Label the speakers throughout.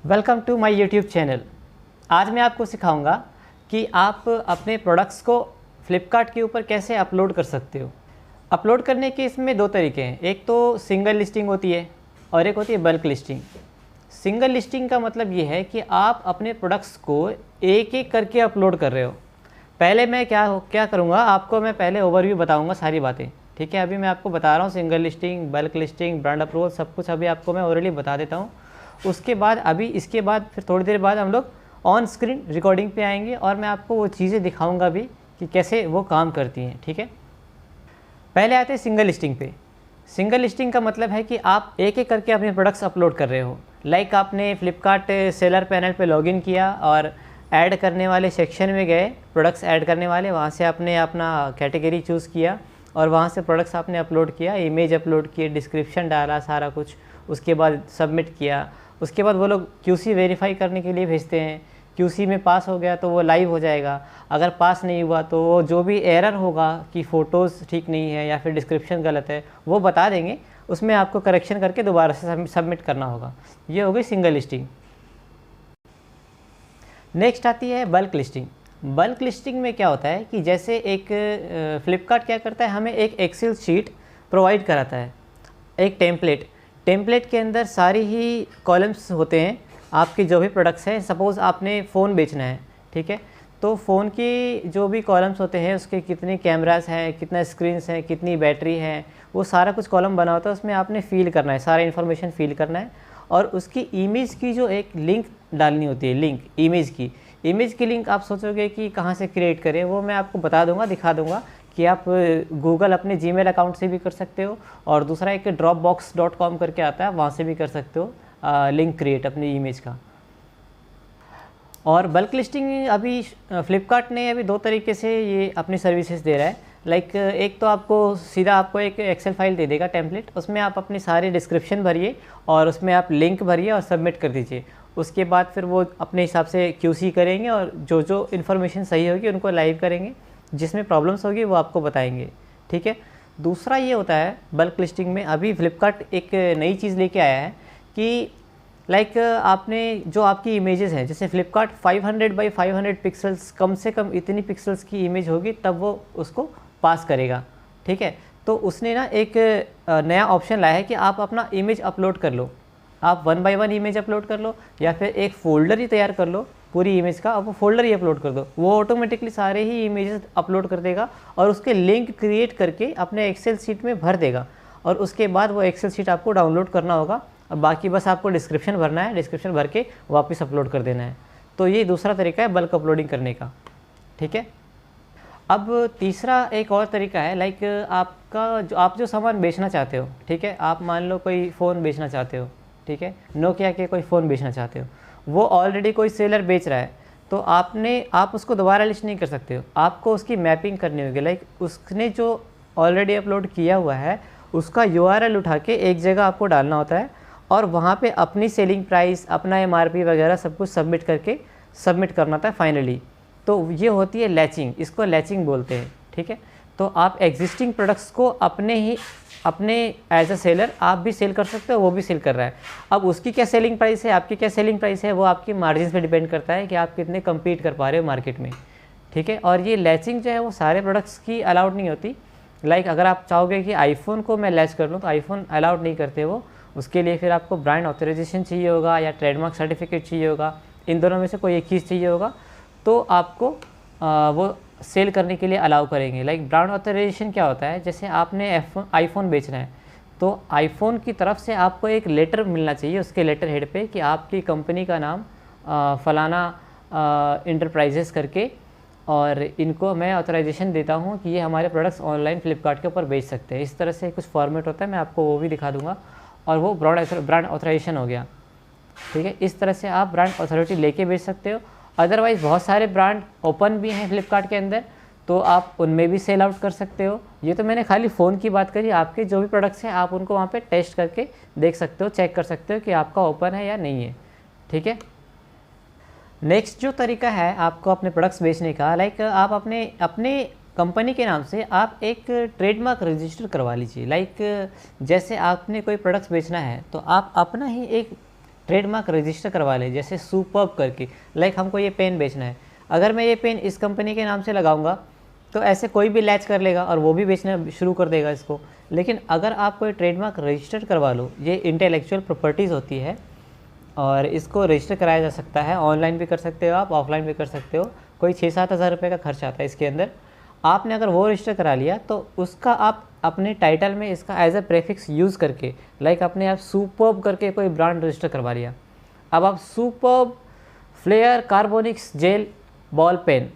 Speaker 1: Welcome to my YouTube channel. आज मैं आपको सिखाऊंगा कि आप अपने प्रोडक्ट्स को फ्लिपकार्ट के ऊपर कैसे अपलोड कर सकते हो। अपलोड करने के इसमें दो तरीके हैं, एक तो सिंगल लिस्टिंग होती है और एक होती है बल्क लिस्टिंग। सिंगल लिस्टिंग का मतलब ये है कि आप अपने प्रोडक्ट्स को एक एक करके अपलोड कर रहे हो। पहले मैं क्या करूँगा, आपको मैं पहले ओवरव्यू बताऊँगा सारी बातें, ठीक है। अभी मैं आपको बता रहा हूँ single listing, bulk listing, brand approval, सब कुछ अभी आपको मैं ऑलरेडी बता देता हूँ। उसके बाद इसके बाद फिर थोड़ी देर बाद हम लोग ऑन स्क्रीन रिकॉर्डिंग पे आएंगे और मैं आपको वो चीज़ें दिखाऊंगा भी कि कैसे वो काम करती हैं, ठीक है। पहले आते हैं सिंगल लिस्टिंग पे। सिंगल लिस्टिंग का मतलब है कि आप एक एक करके अपने प्रोडक्ट्स अपलोड कर रहे हो। लाइक आपने फ्लिपकार्ट सेलर पैनल पे लॉगिन किया और ऐड करने वाले सेक्शन में गए, प्रोडक्ट्स ऐड करने वाले, वहाँ से आपने अपना कैटेगरी चूज़ किया और वहाँ से प्रोडक्ट्स आपने अपलोड किया, इमेज अपलोड किए, डिस्क्रिप्शन डाला, सारा कुछ। उसके बाद सबमिट किया। उसके बाद वो लोग QC वेरीफाई करने के लिए भेजते हैं। QC में पास हो गया तो वो लाइव हो जाएगा। अगर पास नहीं हुआ तो वो जो भी एरर होगा कि फ़ोटोज़ ठीक नहीं है या फिर डिस्क्रिप्शन गलत है वो बता देंगे, उसमें आपको करेक्शन करके दोबारा से सबमिट करना होगा। ये हो गई सिंगल लिस्टिंग। नेक्स्ट आती है बल्क लिस्टिंग। बल्क लिस्टिंग में क्या होता है कि जैसे एक फ्लिपकार्ट क्या करता है, हमें एक एक्सेल शीट प्रोवाइड कराता है, एक टेम्पलेट के अंदर सारी ही कॉलम्स होते हैं आपके जो भी प्रोडक्ट्स हैं। सपोज़ आपने फ़ोन बेचना है, ठीक है, तो फ़ोन की जो भी कॉलम्स होते हैं, उसके कितने कैमरास हैं, कितना स्क्रीन्स हैं, कितनी बैटरी है, वो सारा कुछ कॉलम बना होता है। उसमें आपने फ़िल करना है, सारा इन्फॉर्मेशन फ़िल करना है और उसकी इमेज की जो एक लिंक डालनी होती है, लिंक इमेज की लिंक आप सोचोगे कि कहाँ से क्रिएट करें, वो मैं आपको बता दूंगा, दिखा दूंगा कि आप गूगल अपने जीमेल अकाउंट से भी कर सकते हो और दूसरा एक dropbox.com करके आता है, वहाँ से भी कर सकते हो लिंक क्रिएट अपनी इमेज का। और बल्क लिस्टिंग अभी फ्लिपकार्ट ने अभी दो तरीके से ये अपनी सर्विसेज दे रहा है। लाइक एक तो आपको एक एक्सेल फाइल दे देगा टेम्पलेट, उसमें आप अपनी सारी डिस्क्रिप्शन भरिए और उसमें आप लिंक भरिए और सबमिट कर दीजिए। उसके बाद फिर वो अपने हिसाब से QC करेंगे और जो जो इन्फॉर्मेशन सही होगी उनको लाइव करेंगे, जिसमें प्रॉब्लम्स होगी वो आपको बताएंगे, ठीक है। दूसरा ये होता है बल्क लिस्टिंग में, अभी फ्लिपकार्ट एक नई चीज़ लेके आया है कि लाइक आपने जो आपकी इमेजेस हैं, जैसे फ्लिपकार्ट 500 बाई 500 पिक्सल्स, कम से कम इतनी पिक्सल्स की इमेज होगी तब वो उसको पास करेगा, ठीक है। तो उसने ना एक नया ऑप्शन लाया है कि आप अपना इमेज अपलोड कर लो, आप 1 बाई 1 इमेज अपलोड कर लो या फिर एक फ़ोल्डर ही तैयार कर लो पूरी इमेज का, अब वो फोल्डर ही अपलोड कर दो, वो ऑटोमेटिकली सारे ही इमेजेस अपलोड कर देगा और उसके लिंक क्रिएट करके अपने एक्सेल शीट में भर देगा और उसके बाद वो एक्सेल शीट आपको डाउनलोड करना होगा और बाकी बस आपको डिस्क्रिप्शन भरना है, डिस्क्रिप्शन भर के वापस अपलोड कर देना है। तो ये दूसरा तरीका है बल्क अपलोडिंग करने का, ठीक है। अब तीसरा एक और तरीका है, लाइक आप जो सामान बेचना चाहते हो, ठीक है, आप मान लो कोई फ़ोन बेचना चाहते हो, ठीक है, नोकिया के कोई फ़ोन बेचना चाहते हो, वो ऑलरेडी कोई सेलर बेच रहा है, तो आप उसको दोबारा लिस्ट नहीं कर सकते हो, आपको उसकी मैपिंग करनी होगी। लाइक उसने जो ऑलरेडी अपलोड किया हुआ है उसका URL उठा के एक जगह आपको डालना होता है और वहाँ पे अपनी सेलिंग प्राइस, अपना MRP वगैरह सब कुछ सबमिट करना होता है फाइनली। तो ये होती है लैचिंग, इसको लैचिंग बोलते हैं, ठीक है। तो आप एग्जिस्टिंग प्रोडक्ट्स को अपने एज अ सेलर आप भी सेल कर सकते हो, वो भी सेल कर रहा है। अब उसकी क्या सेलिंग प्राइस है, आपकी क्या सेलिंग प्राइस है, वो आपकी मार्जिन पे डिपेंड करता है कि आप कितने कम्पीट कर पा रहे हो मार्केट में, ठीक है। और ये लैचिंग जो है वो सारे प्रोडक्ट्स की अलाउड नहीं होती। लाइक अगर आप चाहोगे कि आईफोन को मैं लैच कर लूँ तो आईफोन अलाउड नहीं करते वो, उसके लिए फिर आपको ब्रांड ऑथराइजेशन चाहिए होगा या ट्रेडमार्क सर्टिफिकेट चाहिए होगा, इन दोनों में से कोई एक चीज़ चाहिए होगा तो आपको वो सेल करने के लिए अलाउ करेंगे। लाइक ब्रांड ऑथराइजेशन क्या होता है, जैसे आपने आईफोन बेचना है तो आईफोन की तरफ से आपको एक लेटर मिलना चाहिए उसके लेटर हेड पे कि आपकी कंपनी का नाम फलाना इंटरप्राइजेस करके और इनको मैं ऑथराइजेशन देता हूँ कि ये हमारे प्रोडक्ट्स ऑनलाइन फ्लिपकार्ट के ऊपर बेच सकते हैं। इस तरह से कुछ फॉर्मेट होता है, मैं आपको वो भी दिखा दूँगा और वो ब्रांड ऑथराइजेशन हो गया, ठीक है। इस तरह से आप ब्रांड अथॉरिटी लेके बेच सकते हो। अदरवाइज़ बहुत सारे ब्रांड ओपन भी हैं फ्लिपकार्ट के अंदर, तो आप उनमें भी सेल आउट कर सकते हो। ये तो मैंने खाली फ़ोन की बात करी, आपके जो भी प्रोडक्ट्स हैं आप उनको वहाँ पे टेस्ट करके देख सकते हो, चेक कर सकते हो कि आपका ओपन है या नहीं है, ठीक है। नेक्स्ट जो तरीका है आपको अपने प्रोडक्ट्स बेचने का, लाइक आप अपने कंपनी के नाम से आप एक ट्रेडमार्क रजिस्टर करवा लीजिए। लाइक जैसे आपने कोई प्रोडक्ट्स बेचना है तो आप अपना ही एक ट्रेडमार्क रजिस्टर करवा ले, जैसे सुपर्ब करके। लाइक हमको ये पेन बेचना है, अगर मैं ये पेन इस कंपनी के नाम से लगाऊंगा तो ऐसे कोई भी लैच कर लेगा और वो भी बेचना शुरू कर देगा इसको। लेकिन अगर आप कोई ट्रेडमार्क रजिस्टर करवा लो, ये इंटेलेक्चुअल प्रॉपर्टीज़ होती है और इसको रजिस्टर कराया जा सकता है। ऑनलाइन भी कर सकते हो आप, ऑफलाइन भी कर सकते हो। कोई 6-7 हज़ार रुपये का खर्च आता है इसके अंदर। आपने अगर वो रजिस्टर करा लिया तो उसका आप अपने टाइटल में इसका एज अ प्रेफिक्स यूज़ करके, लाइक अपने आप सुपर्ब करके कोई ब्रांड रजिस्टर करवा लिया। अब आप superb Flair Carbonix gel ball pen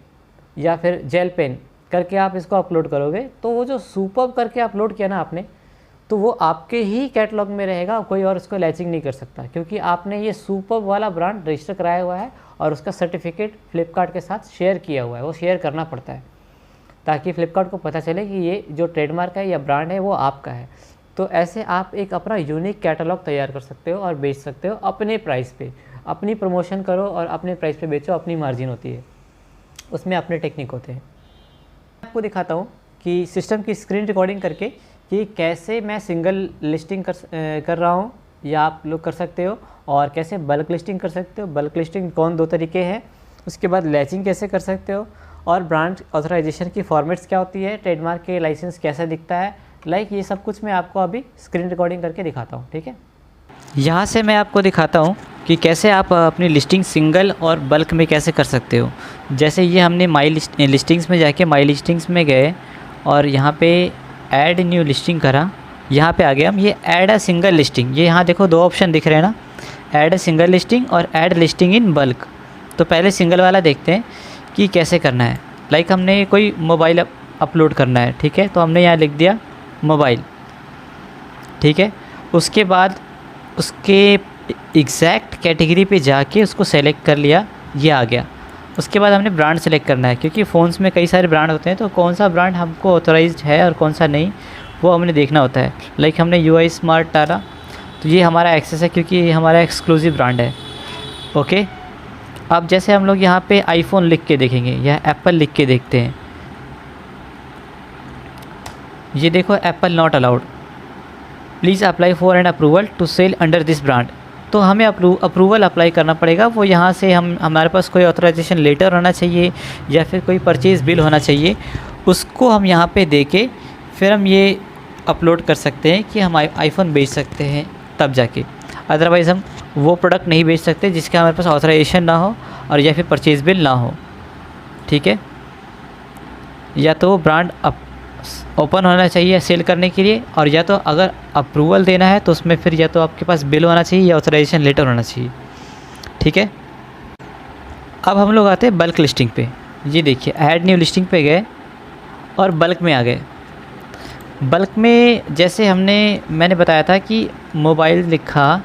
Speaker 1: या फिर जेल पेन करके आप इसको अपलोड करोगे, तो वो जो सुपर्ब करके अपलोड किया ना आपने, तो वो आपके ही कैटलॉग में रहेगा, कोई और उसको लैचिंग नहीं कर सकता, क्योंकि आपने ये सुपर्ब वाला ब्रांड रजिस्टर कराया हुआ है और उसका सर्टिफिकेट फ्लिपकार्ट के साथ शेयर किया हुआ है। वो शेयर करना पड़ता है ताकि फ्लिपकार्ट को पता चले कि ये जो ट्रेडमार्क है या ब्रांड है वो आपका है। तो ऐसे आप एक अपना यूनिक कैटलॉग तैयार कर सकते हो और बेच सकते हो अपने प्राइस पे। अपनी प्रमोशन करो और अपने प्राइस पे बेचो, अपनी मार्जिन होती है, उसमें अपने टेक्निक होते हैं। आपको दिखाता हूँ कि सिस्टम की स्क्रीन रिकॉर्डिंग करके कि कैसे मैं सिंगल लिस्टिंग कर रहा हूँ या आप लोग कर सकते हो, और कैसे बल्क लिस्टिंग कर सकते हो। बल्क लिस्टिंग दो तरीके हैं, उसके बाद लैचिंग कैसे कर सकते हो, और ब्रांड ऑथराइजेशन की फॉर्मेट्स क्या होती है, ट्रेडमार्क के लाइसेंस कैसा दिखता है। लाइक ये सब कुछ मैं आपको अभी स्क्रीन रिकॉर्डिंग करके दिखाता हूँ, ठीक है। यहाँ से मैं आपको दिखाता हूँ कि कैसे आप अपनी लिस्टिंग सिंगल और बल्क में कैसे कर सकते हो। जैसे ये हमने माई लिस्टिंग्स में जाके माई लिस्टिंग्स में गए और यहाँ पे ऐड न्यू लिस्टिंग करा, यहाँ पे आ गए हम। ये ऐड अ सिंगल लिस्टिंग, ये यहाँ देखो 2 ऑप्शन दिख रहे हैं ना, ऐड अ सिंगल लिस्टिंग और ऐड लिस्टिंग इन बल्क। तो पहले सिंगल वाला देखते हैं कि कैसे करना है। लाइक हमने कोई मोबाइल अपलोड करना है, ठीक है, तो हमने यहाँ लिख दिया मोबाइल, ठीक है। उसके बाद उसके एग्जैक्ट कैटेगरी पे जाके उसको सेलेक्ट कर लिया, ये आ गया। उसके बाद हमने ब्रांड सेलेक्ट करना है, क्योंकि फ़ोन्स में कई सारे ब्रांड होते हैं, तो कौन सा ब्रांड हमको ऑथराइज्ड है और कौन सा नहीं, वो हमने देखना होता है। लाइक हमने UI स्मार्ट डाला, तो ये हमारा एक्सेस है क्योंकि ये हमारा एक्सक्लूसिव ब्रांड है, ओके। अब जैसे हम लोग यहाँ पे आईफोन लिख के देखेंगे या एप्पल लिख के देखते हैं, ये देखो apple not allowed, please apply for an approval to sell under this brand. तो हमें अप्रूवल अप्लाई करना पड़ेगा। वो यहाँ से हमारे पास कोई ऑथराइजेशन लेटर होना चाहिए या फिर कोई परचेज़ बिल होना चाहिए, उसको हम यहाँ पे दे के फिर हम ये अपलोड कर सकते हैं कि हम आईफोन बेच सकते हैं, तब जाके। अदरवाइज़ हम वो प्रोडक्ट नहीं बेच सकते जिसका हमारे पास ऑथराइजेशन ना हो और या फिर परचेज़ बिल ना हो, ठीक है। या तो वो ब्रांड ओपन होना चाहिए सेल करने के लिए, और या तो अगर अप्रूवल देना है तो उसमें फिर या तो आपके पास बिल होना चाहिए या ऑथराइजेशन लेटर होना चाहिए, ठीक है। अब हम लोग आते हैं बल्क लिस्टिंग पे। ये देखिए ऐड न्यू लिस्टिंग पे गए और बल्क में आ गए। बल्क में जैसे मैंने बताया था कि मोबाइल लिखा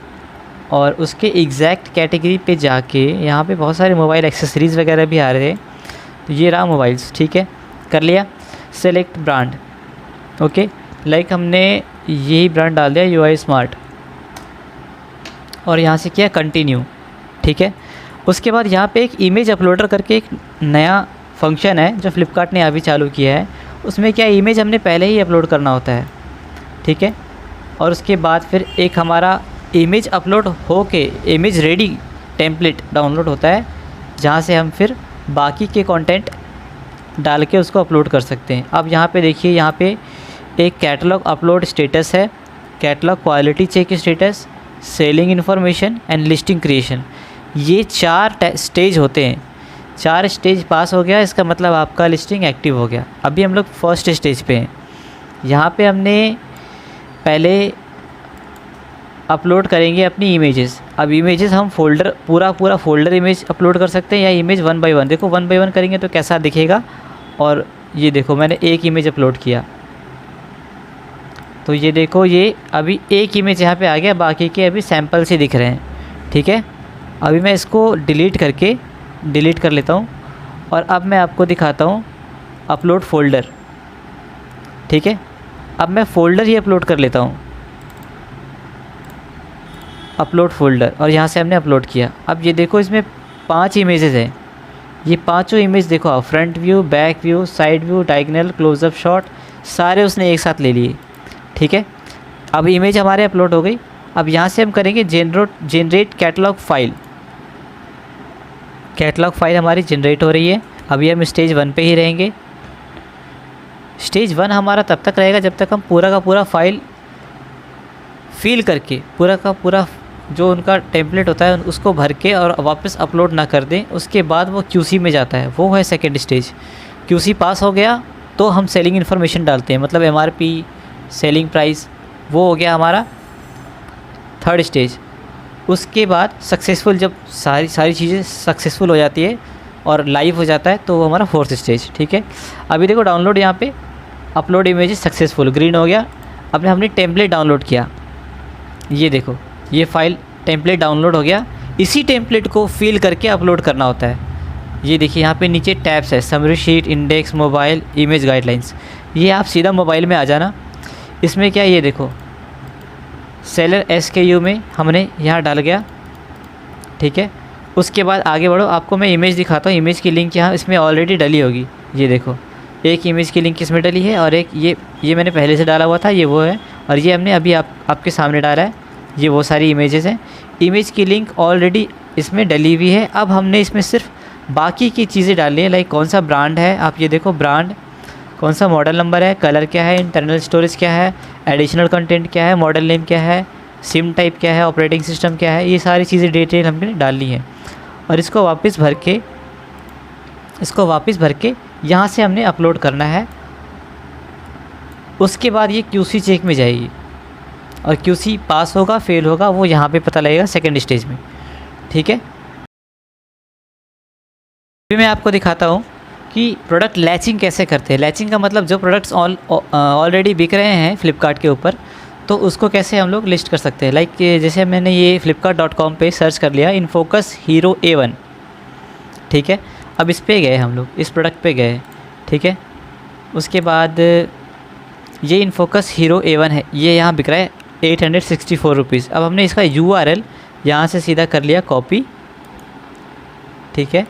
Speaker 1: और उसके एग्जैक्ट कैटेगरी पे जाके यहाँ पे बहुत सारे मोबाइल एक्सेसरीज़ वगैरह भी आ रहे थे, तो ये रहा मोबाइल्स, ठीक है, कर लिया। सेलेक्ट ब्रांड, ओके, लाइक हमने यही ब्रांड डाल दिया UI स्मार्ट और यहाँ से किया कंटिन्यू, ठीक है। उसके बाद यहाँ पे एक इमेज अपलोडर करके एक नया फंक्शन है जो फ्लिपकार्ट ने अभी चालू किया है। उसमें क्या इमेज हमने पहले ही अपलोड करना होता है, ठीक है। और उसके बाद फिर एक हमारा इमेज अपलोड हो के इमेज रेडी टेम्पलेट डाउनलोड होता है, जहाँ से हम फिर बाकी के कंटेंट डाल के उसको अपलोड कर सकते हैं। अब यहाँ पे देखिए, यहाँ पे एक कैटलॉग अपलोड स्टेटस है, catalogue quality check status, selling information and listing creation. ये 4 स्टेज होते हैं। 4 स्टेज पास हो गया, इसका मतलब आपका लिस्टिंग एक्टिव हो गया। अभी हम लोग फर्स्ट स्टेज पे हैं। यहाँ पे हमने पहले अपलोड करेंगे अपनी इमेजेस। अब इमेजेस हम पूरा फोल्डर इमेज अपलोड कर सकते हैं या इमेज 1 बाय 1। देखो 1 बाय 1 करेंगे तो कैसा दिखेगा। और ये देखो मैंने एक इमेज अपलोड किया, तो ये देखो ये अभी एक इमेज यहाँ पे आ गया, बाकी के अभी सैंपल से दिख रहे हैं, ठीक है। अभी मैं इसको डिलीट कर लेता हूँ और अब मैं आपको दिखाता हूँ अपलोड फ़ोल्डर, ठीक है। अब मैं फ़ोल्डर ही अपलोड कर लेता हूँ, अपलोड फ़ोल्डर, और यहाँ से हमने अपलोड किया। अब ये देखो इसमें 5 इमेजेस हैं। ये पांचों इमेज देखो आप, front view, back view, side view, diagonal, closeup shot, सारे उसने एक साथ ले लिए, ठीक है। अब इमेज हमारे अपलोड हो गई। अब यहाँ से हम करेंगे generate catalogue file. Catalogue file हमारी जनरेट हो रही है। अभी हम स्टेज 1 पे ही रहेंगे। स्टेज 1 हमारा तब तक रहेगा जब तक हम पूरा का पूरा फाइल फिल करके, पूरा का पूरा जो उनका टेम्पलेट होता है उसको भर के और वापस अपलोड ना कर दें। उसके बाद वो QC में जाता है, वो है सेकेंड स्टेज। QC पास हो गया तो हम सेलिंग इन्फॉर्मेशन डालते हैं, मतलब MRP, सेलिंग प्राइस, वो हो गया हमारा थर्ड स्टेज। उसके बाद सक्सेसफुल, जब सारी चीज़ें सक्सेसफुल हो जाती है और लाइव हो जाता है तो वो हमारा फोर्थ स्टेज। ठीक है, अभी देखो डाउनलोड, यहाँ पे अपलोड इमेजेस सक्सेसफुल ग्रीन हो गया। अब हमने टेम्पलेट डाउनलोड किया, ये देखो ये फाइल टेम्पलेट डाउनलोड हो गया। इसी टेम्पलेट को फिल करके अपलोड करना होता है। ये देखिए यहाँ पे नीचे टैब्स है, summary sheet, index, mobile, image guidelines. ये आप सीधा मोबाइल में आ जाना। इसमें क्या, ये देखो सेलर SKU में हमने यहाँ डाल गया। ठीक है, उसके बाद आगे बढ़ो, आपको मैं इमेज दिखाता हूँ। इमेज की लिंक यहाँ इसमें ऑलरेडी डली होगी। ये देखो एक इमेज की लिंक इसमें डली है और एक ये मैंने पहले से डाला हुआ था, ये वो है। और ये हमने अभी आपके सामने डाला है, ये वो सारी इमेजेस हैं। इमेज की लिंक ऑलरेडी इसमें डली हुई है। अब हमने इसमें सिर्फ बाकी की चीज़ें डालनी है, लाइक कौन सा ब्रांड है, आप ये देखो ब्रांड, कौन सा मॉडल नंबर है, कलर क्या है, इंटरनल स्टोरेज क्या है, एडिशनल कंटेंट क्या है, मॉडल नेम क्या है, सिम टाइप क्या है, ऑपरेटिंग सिस्टम क्या है, ये सारी चीज़ें डिटेल हमने डालनी है। और इसको वापस भर के यहाँ से हमने अपलोड करना है। उसके बाद ये QC चेक में जाएगी और QC पास होगा फेल होगा वो यहाँ पे पता लगेगा सेकेंड स्टेज में। ठीक है, अभी मैं आपको दिखाता हूँ कि प्रोडक्ट लैचिंग कैसे करते हैं। लैचिंग का मतलब जो प्रोडक्ट्स ऑलरेडी बिक रहे हैं फ्लिपकार्ट के ऊपर, तो उसको कैसे हम लोग लिस्ट कर सकते हैं। लाइक जैसे मैंने ये flipkart.com पे सर्च कर लिया इनफोकस हीरो A1। ठीक है, अब इस पे गए हम लोग, इस प्रोडक्ट पे गए। ठीक है, उसके बाद ये इनफोकस हीरो A1 है, ये यहाँ बिक रहा है 864 रुपीज़। अब हमने इसका URL यहाँ से सीधा कर लिया कॉपी। ठीक है,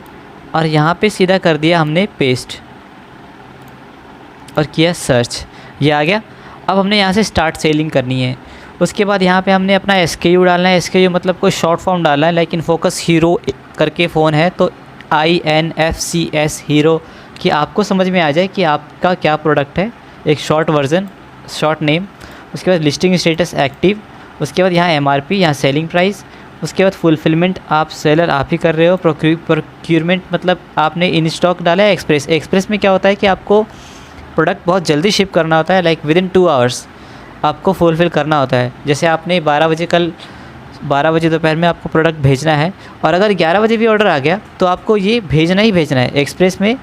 Speaker 1: और यहाँ पे सीधा कर दिया हमने पेस्ट और किया सर्च, ये आ गया। अब हमने यहाँ से स्टार्ट सेलिंग करनी है। उसके बाद यहाँ पे हमने अपना SKU डालना है। SKU मतलब कोई शॉर्ट फॉर्म डालना है, लाइक इनफोकस हीरो करके फ़ोन है तो INFCS हीरो, कि आपको समझ में आ जाए कि आपका क्या प्रोडक्ट है, एक शॉर्ट वर्जन, शॉर्ट नेम। उसके बाद लिस्टिंग स्टेटस एक्टिव, उसके बाद यहाँ MRP, यहाँ सेलिंग प्राइस, उसके बाद फुलफिलमेंट आप सेलर आप ही कर रहे हो, प्रोक्यूरमेंट मतलब आपने इन स्टॉक डाला है। एक्सप्रेस में क्या होता है कि आपको प्रोडक्ट बहुत जल्दी शिप करना होता है, लाइक विदिन 2 आवर्स आपको फुलफ़िल करना होता है। जैसे आपने 12 बजे दोपहर में आपको प्रोडक्ट भेजना है और अगर 11 बजे भी ऑर्डर आ गया तो आपको ये भेजना ही भेजना है। एक्सप्रेस में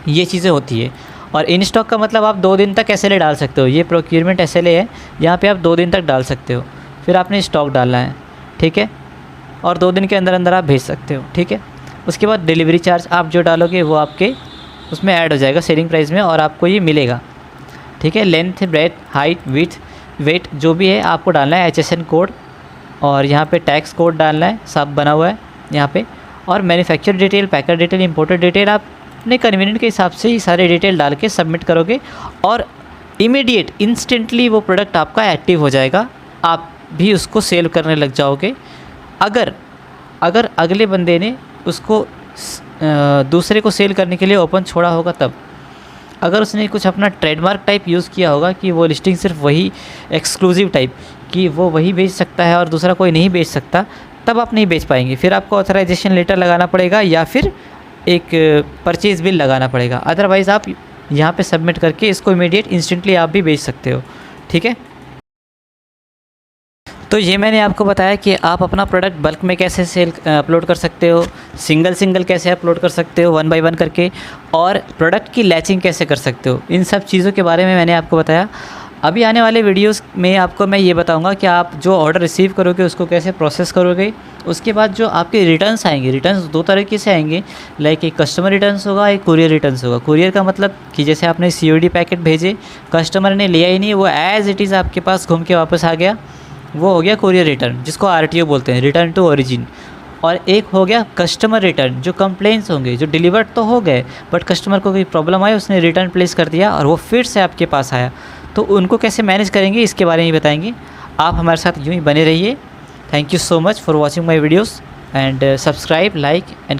Speaker 1: ये चीज़ें होती है। और इन स्टॉक का मतलब आप 2 दिन तक SLA डाल सकते हो। ये प्रोक्यूरमेंट SLA है, यहाँ पे आप 2 दिन तक डाल सकते हो, फिर आपने स्टॉक डालना है। ठीक है, और 2 दिन के अंदर अंदर आप भेज सकते हो। ठीक है, उसके बाद डिलीवरी चार्ज आप जो डालोगे वो आपके उसमें ऐड हो जाएगा सेलिंग प्राइस में और आपको ये मिलेगा। ठीक है, length, breadth, height, width, weight जो भी है आपको डालना है, HSN कोड और यहाँ पे टैक्स कोड डालना है, सब बना हुआ है यहाँ पे। और मैन्युफैक्चर डिटेल, पैकर डिटेल, इंपोर्टर डिटेल आप अपने कन्वीनियंट के हिसाब से ही सारे डिटेल डाल के सबमिट करोगे और इमीडिएट इंस्टेंटली वो प्रोडक्ट आपका एक्टिव हो जाएगा, आप भी उसको सेल करने लग जाओगे। अगर अगले बंदे ने उसको दूसरे को सेल करने के लिए ओपन छोड़ा होगा तब, अगर उसने कुछ अपना ट्रेडमार्क टाइप यूज़ किया होगा कि वो लिस्टिंग सिर्फ वही एक्सक्लूसिव टाइप कि वो वही बेच सकता है और दूसरा कोई नहीं बेच सकता, तब आप नहीं बेच पाएंगे। फिर आपको ऑथराइजेशन लेटर लगाना पड़ेगा या फिर एक परचेज़ बिल लगाना पड़ेगा। अदरवाइज़ आप यहाँ पे सबमिट करके इसको इमीडिएट इंस्टेंटली आप भी बेच सकते हो। ठीक है, तो ये मैंने आपको बताया कि आप अपना प्रोडक्ट बल्क में कैसे सेल अपलोड कर सकते हो, सिंगल कैसे अपलोड कर सकते हो 1 बाय 1 करके, और प्रोडक्ट की लैचिंग कैसे कर सकते हो। इन सब चीज़ों के बारे में मैंने आपको बताया। अभी आने वाले वीडियोस में आपको मैं ये बताऊंगा कि आप जो ऑर्डर रिसीव करोगे उसको कैसे प्रोसेस करोगे। उसके बाद जो आपके रिटर्न्स आएंगे, रिटर्न्स 2 तरीके से आएंगे, लाइक एक कस्टमर रिटर्न्स होगा, एक कुरियर रिटर्न्स होगा। कुरियर का मतलब कि जैसे आपने COD पैकेट भेजे, कस्टमर ने लिया ही नहीं, वो एज़ इट इज़ आपके पास घूम के वापस आ गया, वो हो गया कुरियर रिटर्न, जिसको RTO बोलते हैं, रिटर्न टू ओरिजिन। और एक हो गया कस्टमर रिटर्न, जो कंप्लेंट्स होंगे, जो डिलीवर्ड तो हो गए बट कस्टमर को कोई प्रॉब्लम आई, उसने रिटर्न प्लेस कर दिया और वो फिर से आपके पास आया, तो उनको कैसे मैनेज करेंगे इसके बारे में बताएंगे। आप हमारे साथ यूँ ही बने रहिए। Thank you so much for watching my videos and subscribe, like and